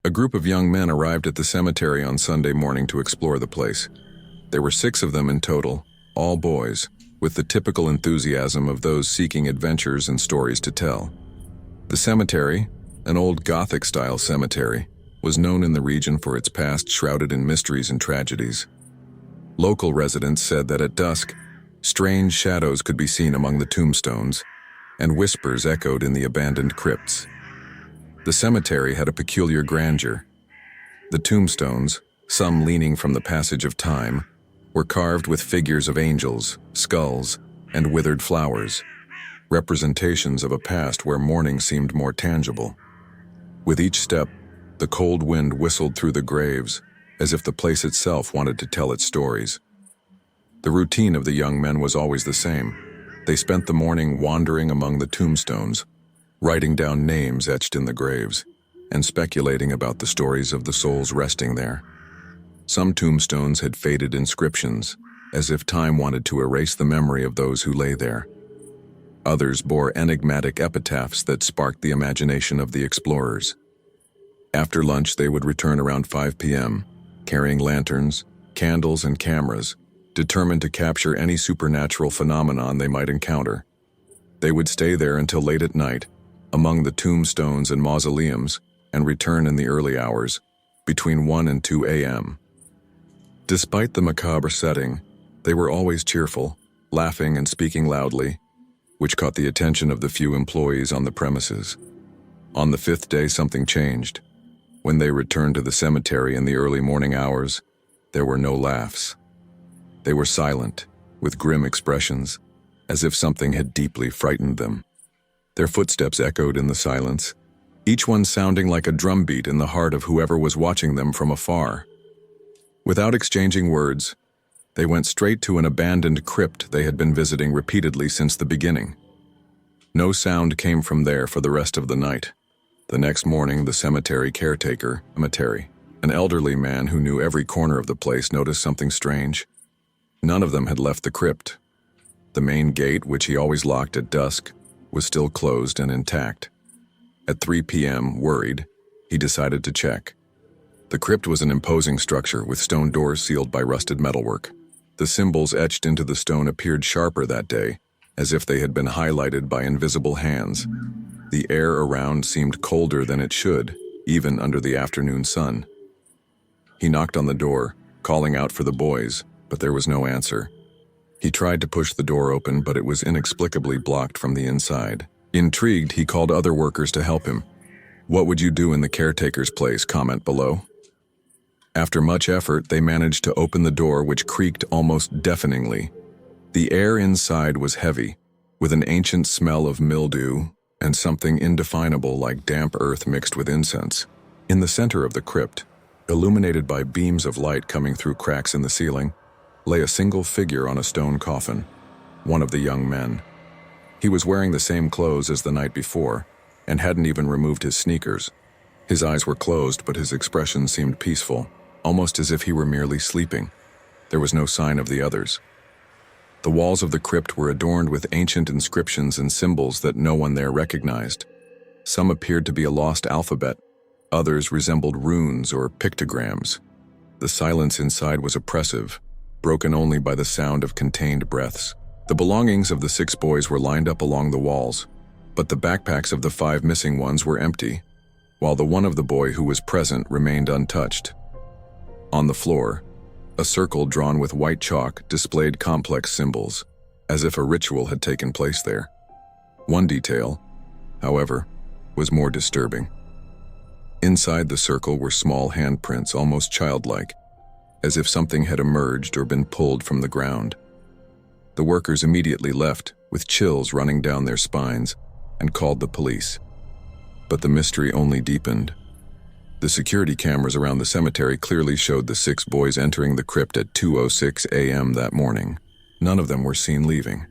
A group of young men arrived at the cemetery on Sunday morning to explore the place. There were 6 of them in total, all boys, with the typical enthusiasm of those seeking adventures and stories to tell. The cemetery, an old Gothic-style cemetery, was known in the region for its past shrouded in mysteries and tragedies. Local residents said that at dusk, strange shadows could be seen among the tombstones, and whispers echoed in the abandoned crypts. The cemetery had a peculiar grandeur. The tombstones, some leaning from the passage of time, were carved with figures of angels, skulls, and withered flowers, representations of a past where mourning seemed more tangible. With each step, the cold wind whistled through the graves, as if the place itself wanted to tell its stories. The routine of the young men was always the same. They spent the morning wandering among the tombstones, writing down names etched in the graves, and speculating about the stories of the souls resting there. Some tombstones had faded inscriptions, as if time wanted to erase the memory of those who lay there. Others bore enigmatic epitaphs that sparked the imagination of the explorers. After lunch, they would return around 5 p.m., carrying lanterns, candles, and cameras, determined to capture any supernatural phenomenon they might encounter. They would stay there until late at night, among the tombstones and mausoleums, and return in the early hours, between 1 and 2 a.m. Despite the macabre setting, they were always cheerful, laughing and speaking loudly, which caught the attention of the few employees on the premises. On the 5th day, something changed. When they returned to the cemetery in the early morning hours, there were no laughs. They were silent, with grim expressions, as if something had deeply frightened them. Their footsteps echoed in the silence, each one sounding like a drumbeat in the heart of whoever was watching them from afar. Without exchanging words, they went straight to an abandoned crypt they had been visiting repeatedly since the beginning. No sound came from there for the rest of the night. The next morning, the cemetery caretaker, an elderly man who knew every corner of the place, noticed something strange. None of them had left the crypt. The main gate, which he always locked at dusk, was still closed and intact. At 3 p.m., worried, he decided to check. The crypt was an imposing structure with stone doors sealed by rusted metalwork. The symbols etched into the stone appeared sharper that day, as if they had been highlighted by invisible hands. The air around seemed colder than it should, even under the afternoon sun. He knocked on the door, calling out for the boys, but there was no answer. He tried to push the door open, but it was inexplicably blocked from the inside. Intrigued, he called other workers to help him. "What would you do in the caretaker's place?" Comment below. After much effort, they managed to open the door, which creaked almost deafeningly. The air inside was heavy, with an ancient smell of mildew and something indefinable like damp earth mixed with incense. In the center of the crypt, illuminated by beams of light coming through cracks in the ceiling, lay a single figure on a stone coffin, one of the young men. He was wearing the same clothes as the night before, and hadn't even removed his sneakers. His eyes were closed, but his expression seemed peaceful, almost as if he were merely sleeping. There was no sign of the others. The walls of the crypt were adorned with ancient inscriptions and symbols that no one there recognized. Some appeared to be a lost alphabet, others resembled runes or pictograms. The silence inside was oppressive, broken only by the sound of contained breaths. The belongings of the 6 boys were lined up along the walls, but the backpacks of the 5 missing ones were empty, while the one of the boy who was present remained untouched. On the floor, a circle drawn with white chalk displayed complex symbols, as if a ritual had taken place there. One detail, however, was more disturbing. Inside the circle were small handprints, almost childlike, as if something had emerged or been pulled from the ground. The workers immediately left, with chills running down their spines, and called the police. But the mystery only deepened. The security cameras around the cemetery clearly showed the 6 boys entering the crypt at 2:06 a.m. that morning. None of them were seen leaving.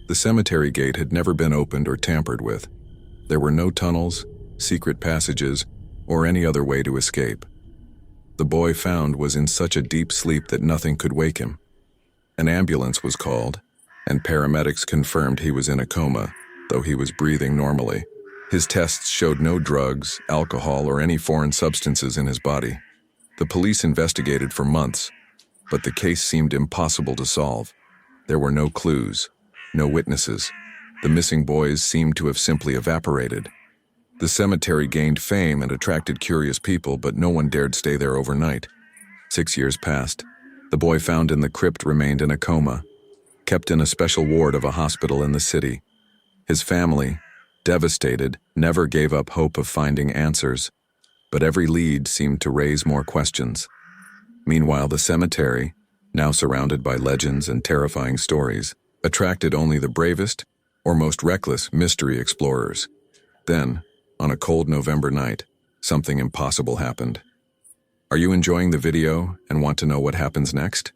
The cemetery gate had never been opened or tampered with. There were no tunnels, secret passages, or any other way to escape. The boy found was in such a deep sleep that nothing could wake him. An ambulance was called, and paramedics confirmed he was in a coma, though he was breathing normally. His tests showed no drugs, alcohol, or any foreign substances in his body. The police investigated for months, but the case seemed impossible to solve. There were no clues, no witnesses. The missing boys seemed to have simply evaporated. The cemetery gained fame and attracted curious people, but no one dared stay there overnight. 6 years passed. The boy found in the crypt remained in a coma, kept in a special ward of a hospital in the city. His family, devastated, never gave up hope of finding answers, but every lead seemed to raise more questions. Meanwhile, the cemetery, now surrounded by legends and terrifying stories, attracted only the bravest or most reckless mystery explorers. Then, on a cold November night, something impossible happened. Are you enjoying the video and want to know what happens next?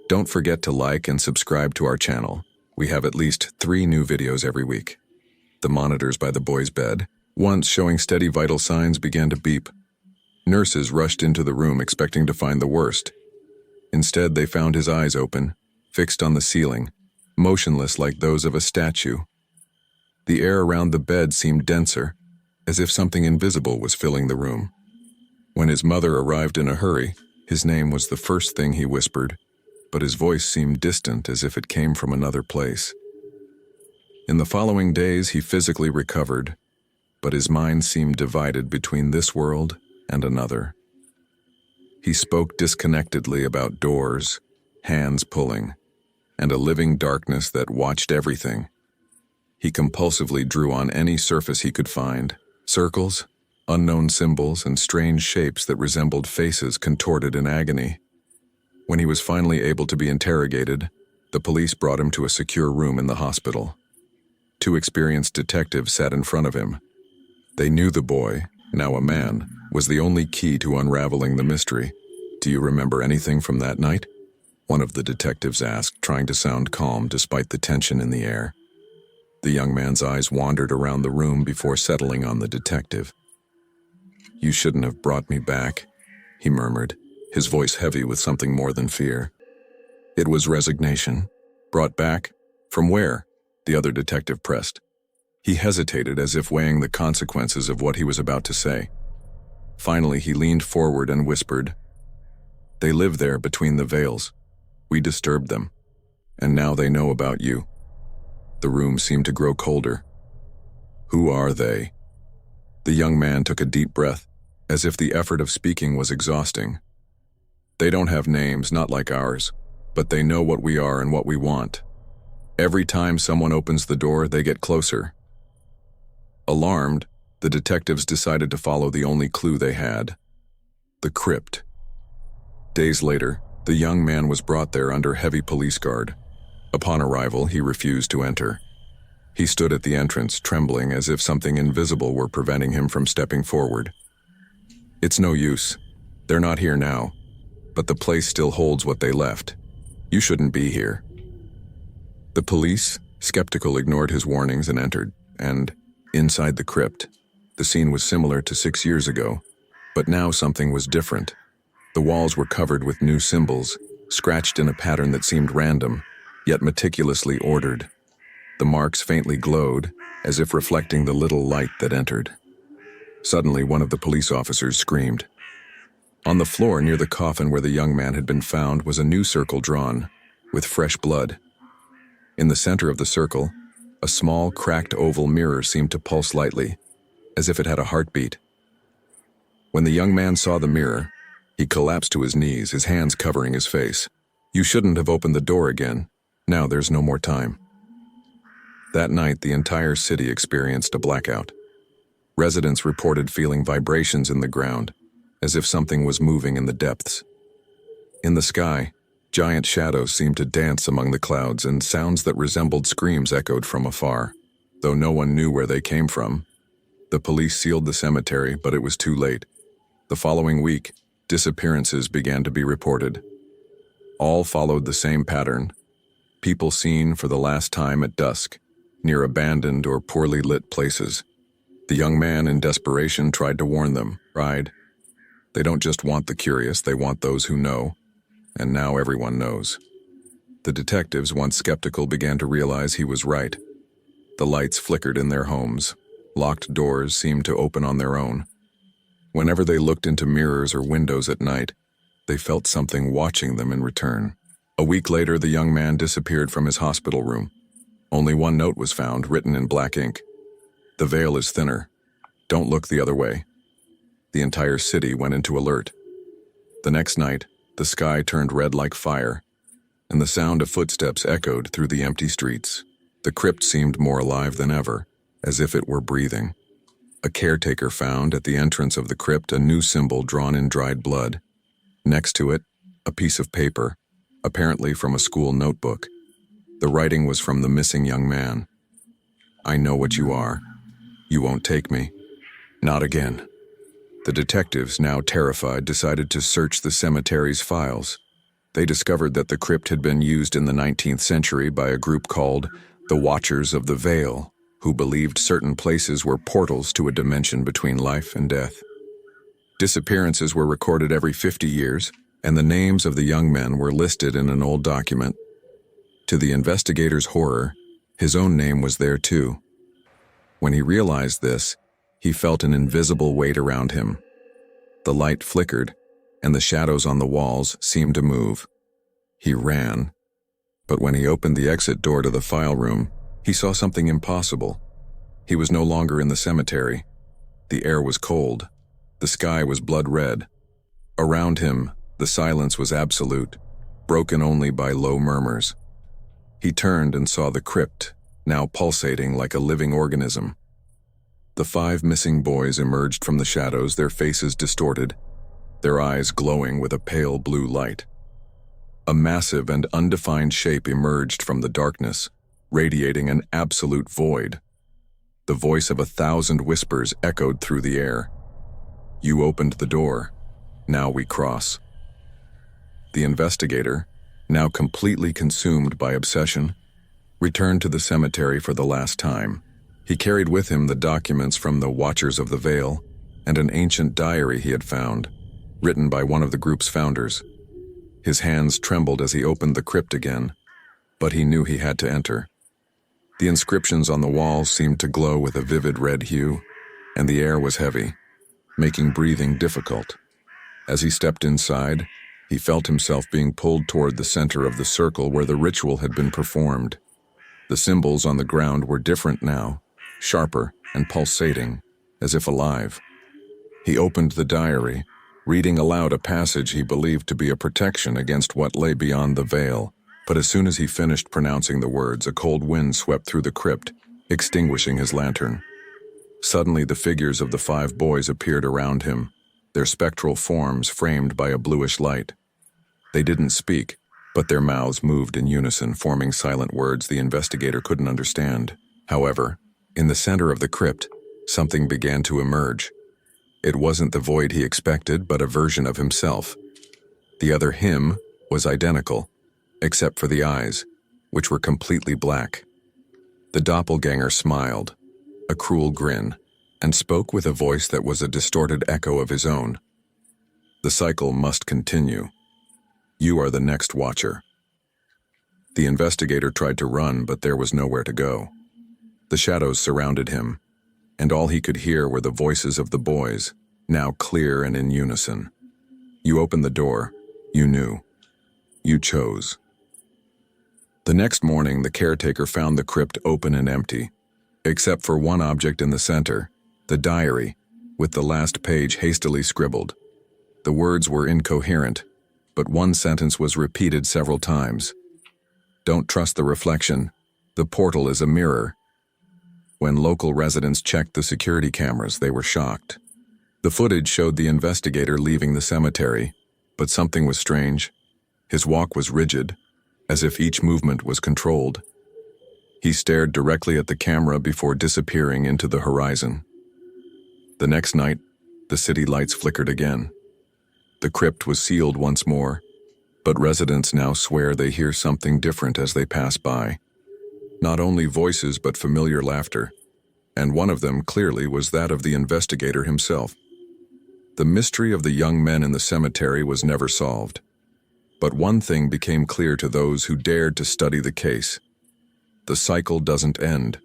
Don't forget to like and subscribe to our channel. We have at least 3 new videos every week. The monitors by the boy's bed, once showing steady vital signs, began to beep. Nurses rushed into the room expecting to find the worst. Instead, they found his eyes open, fixed on the ceiling, motionless like those of a statue. The air around the bed seemed denser, as if something invisible was filling the room. When his mother arrived in a hurry, his name was the first thing he whispered, but his voice seemed distant, as if it came from another place. In the following days, he physically recovered, but his mind seemed divided between this world and another. He spoke disconnectedly about doors, hands pulling, and a living darkness that watched everything. He compulsively drew on any surface he could find: circles, unknown symbols, and strange shapes that resembled faces contorted in agony. When he was finally able to be interrogated, the police brought him to a secure room in the hospital. 2 experienced detectives sat in front of him. They knew the boy, now a man, was the only key to unraveling the mystery. "Do you remember anything from that night?" one of the detectives asked, trying to sound calm despite the tension in the air. The young man's eyes wandered around the room before settling on the detective. "You shouldn't have brought me back," he murmured, his voice heavy with something more than fear. "It was resignation. Brought back? From where?" the other detective pressed. He hesitated, as if weighing the consequences of what he was about to say. Finally, he leaned forward and whispered, "They live there between the veils. We disturbed them, and now they know about you." The room seemed to grow colder. "Who are they?" The young man took a deep breath, as if the effort of speaking was exhausting. "They don't have names, not like ours, but they know what we are and what we want. Every time someone opens the door, they get closer." Alarmed, the detectives decided to follow the only clue they had: the crypt. Days later, the young man was brought there under heavy police guard. Upon arrival, he refused to enter. He stood at the entrance, trembling as if something invisible were preventing him from stepping forward. "It's no use. They're not here now, but the place still holds what they left. You shouldn't be here." The police, skeptical, ignored his warnings and entered, and inside the crypt, the scene was similar to 6 years ago, but now something was different. The walls were covered with new symbols, scratched in a pattern that seemed random, yet meticulously ordered. The marks faintly glowed, as if reflecting the little light that entered. Suddenly, one of the police officers screamed. On the floor near the coffin where the young man had been found was a new circle drawn, with fresh blood. In the center of the circle, a small, cracked oval mirror seemed to pulse lightly, as if it had a heartbeat. When the young man saw the mirror, he collapsed to his knees, his hands covering his face. "You shouldn't have opened the door again. Now there's no more time." That night, the entire city experienced a blackout. Residents reported feeling vibrations in the ground, as if something was moving in the depths. In the sky, giant shadows seemed to dance among the clouds, and sounds that resembled screams echoed from afar. Though no one knew where they came from, the police sealed the cemetery, but it was too late. The following week, disappearances began to be reported. All followed the same pattern: people seen for the last time at dusk, near abandoned or poorly lit places. The young man, in desperation, tried to warn them. They don't just want the curious, they want those who know. And now everyone knows. The detectives, once skeptical, began to realize he was right. The lights flickered in their homes, Locked doors seemed to open on their own. Whenever they looked into mirrors or windows at night, they felt something watching them in return. A week later, the young man disappeared from his hospital room. Only one note was found, written in black ink. "The veil is thinner. Don't look the other way." The entire city went into alert. The next night, the sky turned red like fire, and the sound of footsteps echoed through the empty streets. The crypt seemed more alive than ever, as if it were breathing. A caretaker found at the entrance of the crypt a new symbol drawn in dried blood. Next to it, a piece of paper, apparently from a school notebook. The writing was from the missing young man. "I know what you are. You won't take me. Not again." The detectives, now terrified, decided to search the cemetery's files. They discovered that the crypt had been used in the 19th century by a group called the Watchers of the Veil, who believed certain places were portals to a dimension between life and death. Disappearances were recorded every 50 years, and the names of the young men were listed in an old document. To the investigator's horror, his own name was there too. When he realized this, he felt an invisible weight around him. The light flickered, and the shadows on the walls seemed to move. He ran, but when he opened the exit door to the file room, he saw something impossible. He was no longer in the cemetery. The air was cold. The sky was blood red. Around him, the silence was absolute, broken only by low murmurs. He turned and saw the crypt, now pulsating like a living organism. The 5 missing boys emerged from the shadows, their faces distorted, their eyes glowing with a pale blue light. A massive and undefined shape emerged from the darkness, radiating an absolute void. The voice of 1,000 whispers echoed through the air. "You opened the door. Now we cross." The investigator, now completely consumed by obsession, returned to the cemetery for the last time. He carried with him the documents from the Watchers of the Veil and an ancient diary he had found, written by one of the group's founders. His hands trembled as he opened the crypt again, but he knew he had to enter. The inscriptions on the walls seemed to glow with a vivid red hue, and the air was heavy, making breathing difficult. As he stepped inside, he felt himself being pulled toward the center of the circle where the ritual had been performed. The symbols on the ground were different now, sharper and pulsating, as if alive. He opened the diary, reading aloud a passage he believed to be a protection against what lay beyond the veil. But as soon as he finished pronouncing the words, a cold wind swept through the crypt, extinguishing his lantern. Suddenly, the figures of the 5 boys appeared around him, their spectral forms framed by a bluish light. They didn't speak, but their mouths moved in unison, forming silent words the investigator couldn't understand. However, in the center of the crypt, something began to emerge. It wasn't the void he expected, but a version of himself. The other him was identical, except for the eyes, which were completely black. The doppelganger smiled, a cruel grin, and spoke with a voice that was a distorted echo of his own. "The cycle must continue. You are the next watcher." The investigator tried to run, but there was nowhere to go. The shadows surrounded him, and all he could hear were the voices of the boys, now clear and in unison. "You opened the door. You knew. You chose." The next morning, the caretaker found the crypt open and empty, except for one object in the center, the diary, with the last page hastily scribbled. The words were incoherent, but one sentence was repeated several times. "Don't trust the reflection. The portal is a mirror." When local residents checked the security cameras, they were shocked. The footage showed the investigator leaving the cemetery, but something was strange. His walk was rigid, as if each movement was controlled. He stared directly at the camera before disappearing into the horizon. The next night, the city lights flickered again. The crypt was sealed once more, but residents now swear they hear something different as they pass by. Not only voices but familiar laughter, and one of them clearly was that of the investigator himself. The mystery of the young men in the cemetery was never solved. But one thing became clear to those who dared to study the case. The cycle doesn't end.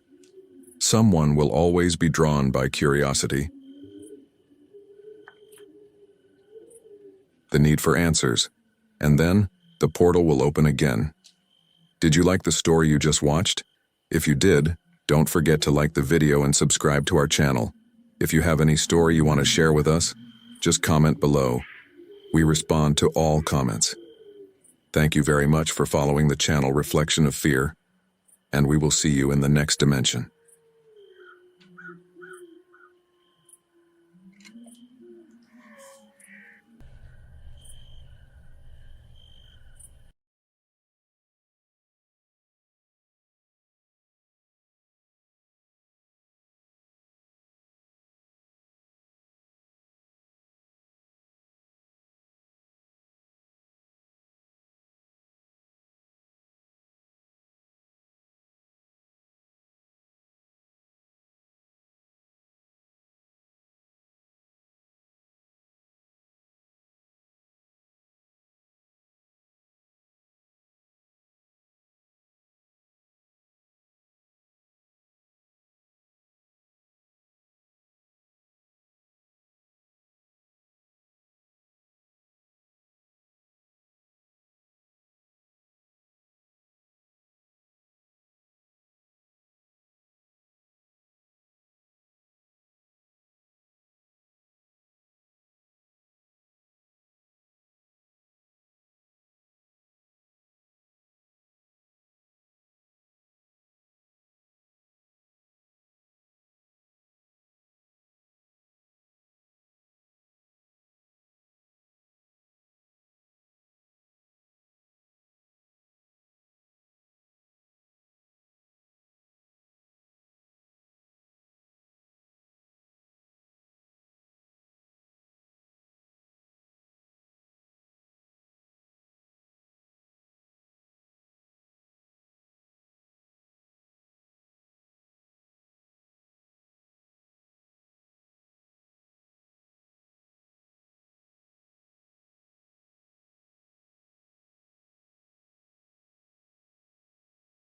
Someone will always be drawn by curiosity, the need for answers, and then the portal will open again. Did you like the story you just watched? If you did, don't forget to like the video and subscribe to our channel. If you have any story you want to share with us, just comment below. We respond to all comments. Thank you very much for following the channel Reflection of Fear, and we will see you in the next dimension.